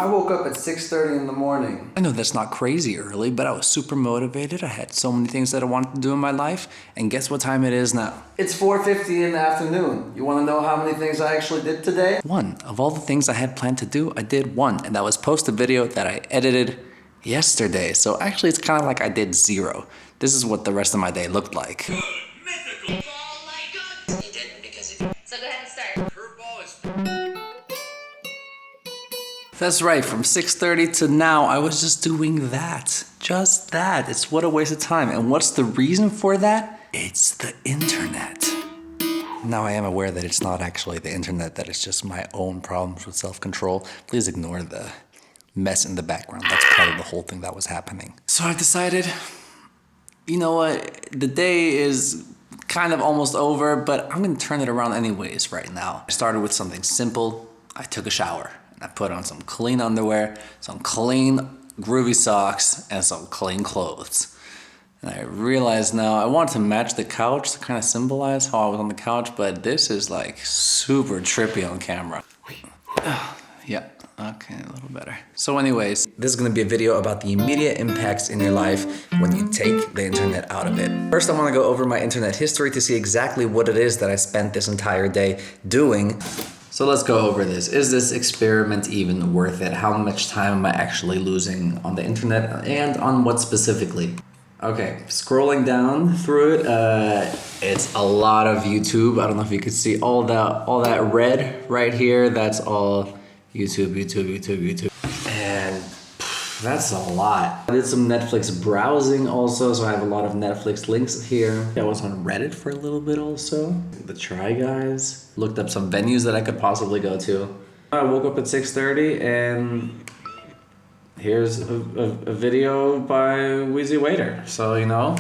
I woke up at 6:30 in the morning. I know that's not crazy early, but I was super motivated. I had so many things that I wanted to do in my life. And guess what time it is now? It's 4:50 in the afternoon. You want to know how many things I actually did today? One. Of all the things I had planned to do, I did one. And that was post a video that I edited yesterday. So actually it's kind of like I did zero. This is what the rest of my day looked like. Mythical. Oh my god! You didn't because of... So go ahead and start. Curveball is... That's right, from 6:30 to now, I was just doing that. Just that. It's what a waste of time. And what's the reason for that? It's the internet. Now I am aware that it's not actually the internet, that it's just my own problems with self-control. Please ignore the mess in the background. That's part of the whole thing that was happening. So I decided, you know what, the day is kind of almost over, but I'm gonna turn it around anyways right now. I started with something simple. I took a shower. I put on some clean underwear, some clean groovy socks, and some clean clothes. And I realized now I want to match the couch to kind of symbolize how I was on the couch, but this is like super trippy on camera. Yeah, okay, a little better. So anyways, this is gonna be a video about the immediate impacts in your life when you take the internet out of it. First, I wanna go over my internet history to see exactly what it is that I spent this entire day doing. So let's go over this. Is this experiment even worth it? How much time am I actually losing on the internet and on what specifically? Okay, scrolling down through it, it's a lot of YouTube. I don't know if you can see all that red right here. That's all YouTube. And that's a lot. I did some Netflix browsing also, so I have a lot of Netflix links here. I was on Reddit for a little bit also. The Try Guys. Looked up some venues that I could possibly go to. I woke up at 6:30 and here's a video by Wheezy Waiter. So, you know,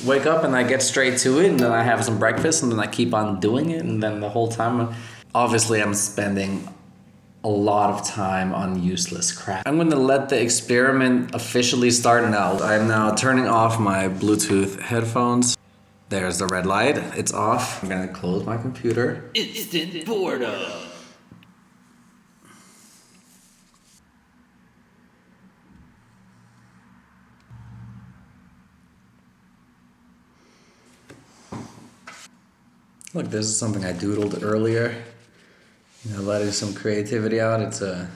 wake up and I get straight to it, and then I have some breakfast, and then I keep on doing it, and then the whole time, obviously I'm spending a lot of time on useless crap. I'm gonna let the experiment officially start now. I'm now turning off my Bluetooth headphones. There's the red light, it's off. I'm gonna close my computer. Instant boredom. Look, this is something I doodled earlier. You know, letting some creativity out. It's a,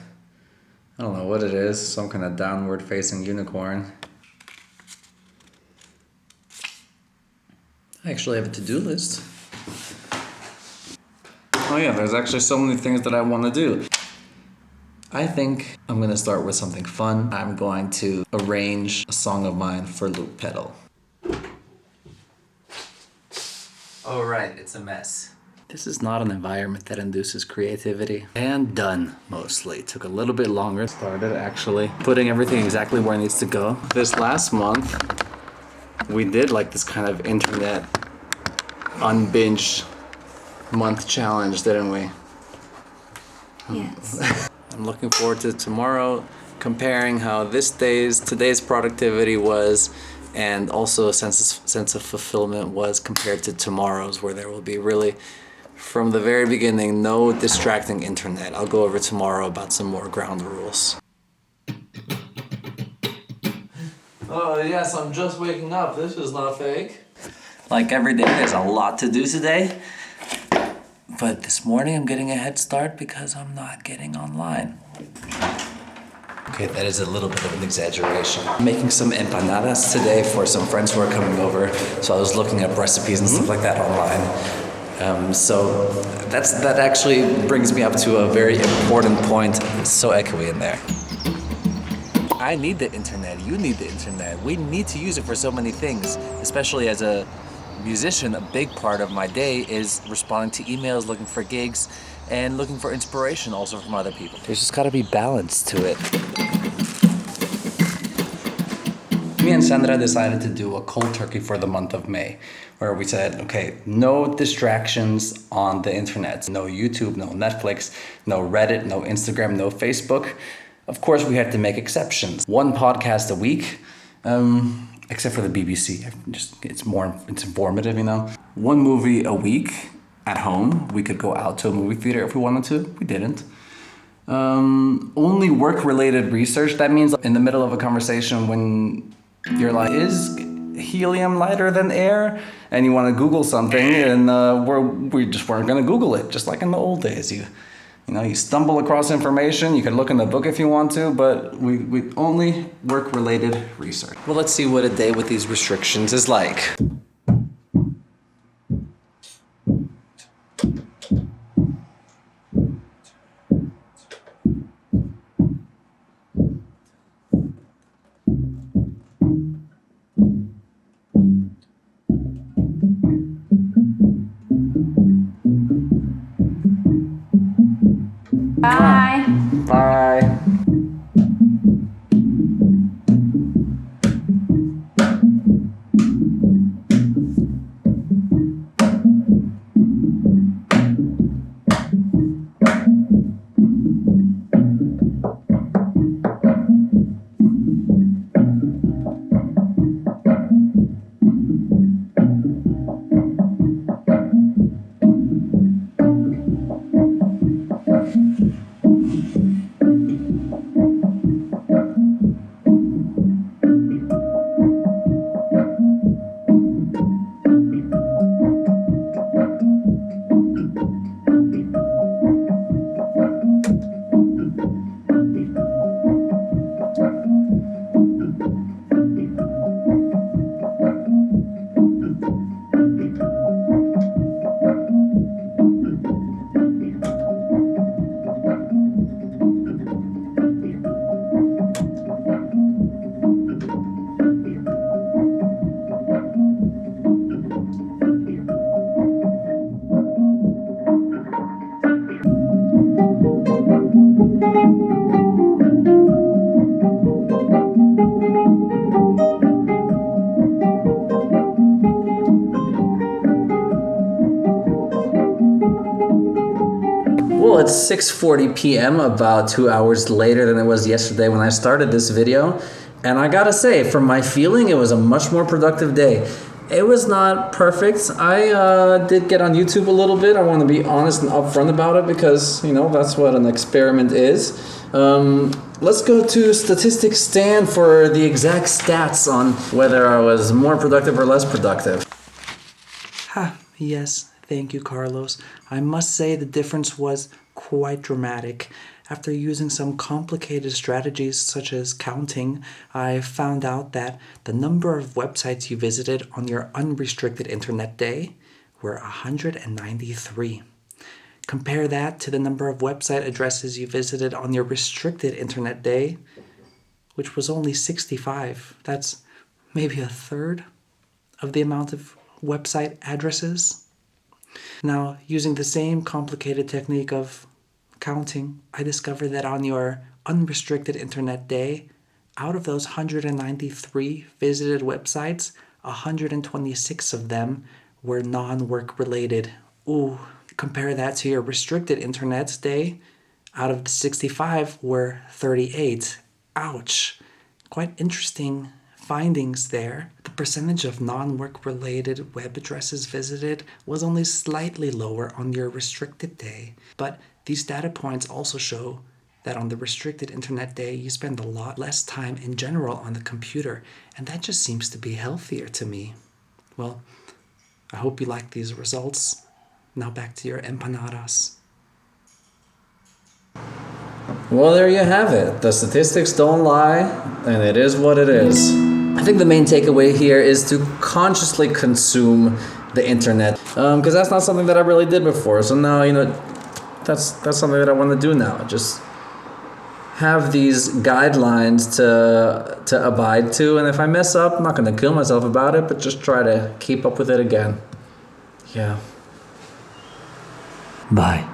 I don't know what it is, some kind of downward facing unicorn. I actually have a to-do list. Oh yeah, there's actually so many things that I want to do. I think I'm gonna start with something fun. I'm going to arrange a song of mine for loop pedal. Oh right, it's a mess. This is not an environment that induces creativity. And done, mostly. Took a little bit longer. Started actually putting everything exactly where it needs to go. This last month, we did like this kind of internet unbinged month challenge, didn't we? Yes. I'm looking forward to tomorrow, comparing how today's productivity was, and also a sense of fulfillment was compared to tomorrow's, where there will be really, from the very beginning, no distracting internet. I'll go over tomorrow about some more ground rules. Oh yes, I'm just waking up. This is not fake. Like every day, there's a lot to do today. But this morning I'm getting a head start because I'm not getting online. Okay, that is a little bit of an exaggeration. I'm making some empanadas today for some friends who are coming over. So I was looking up recipes and stuff like that online. So that actually brings me up to a very important point. It's so echoey in there. I need the internet, you need the internet. We need to use it for so many things, especially as a musician. A big part of my day is responding to emails, looking for gigs, and looking for inspiration also from other people. There's just gotta be balance to it. Me and Sandra decided to do a cold turkey for the month of May, where we said, okay, no distractions on the internet. No YouTube, no Netflix, no Reddit, no Instagram, no Facebook. Of course, we had to make exceptions. One podcast a week, except for the BBC. It's informative, you know. One movie a week at home. We could go out to a movie theater if we wanted to. We didn't. Only work-related research. That means in the middle of a conversation when you're like, is helium lighter than air? And you want to Google something, and we just weren't going to Google it, just like in the old days. You stumble across information. You can look in the book if you want to, but we only work-related research. Well, let's see what a day with these restrictions is like. Bye. Bye. Well, it's 6:40 p.m., about 2 hours later than it was yesterday when I started this video. And I gotta say, from my feeling, it was a much more productive day. It was not perfect. I did get on YouTube a little bit. I want to be honest and upfront about it because, that's what an experiment is. Let's go to Statistics Stand for the exact stats on whether I was more productive or less productive. Yes, thank you, Carlos. I must say the difference was quite dramatic. After using some complicated strategies such as counting, I found out that the number of websites you visited on your unrestricted internet day were 193. Compare that to the number of website addresses you visited on your restricted internet day, which was only 65. That's maybe a third of the amount of website addresses. Now, using the same complicated technique of counting, I discovered that on your unrestricted internet day, out of those 193 visited websites, 126 of them were non-work related. Ooh, compare that to your restricted internet day, out of 65 were 38. Ouch. Quite interesting findings there. The percentage of non-work related web addresses visited was only slightly lower on your restricted day, but these data points also show that on the restricted internet day, you spend a lot less time in general on the computer, and that just seems to be healthier to me. Well, I hope you like these results. Now back to your empanadas. Well, there you have it. The statistics don't lie, and it is what it is. I think the main takeaway here is to consciously consume the internet, because that's not something that I really did before. So now, that's something that I want to do now. Just have these guidelines to abide to, and if I mess up, I'm not going to kill myself about it, but just try to keep up with it again. Yeah. Bye.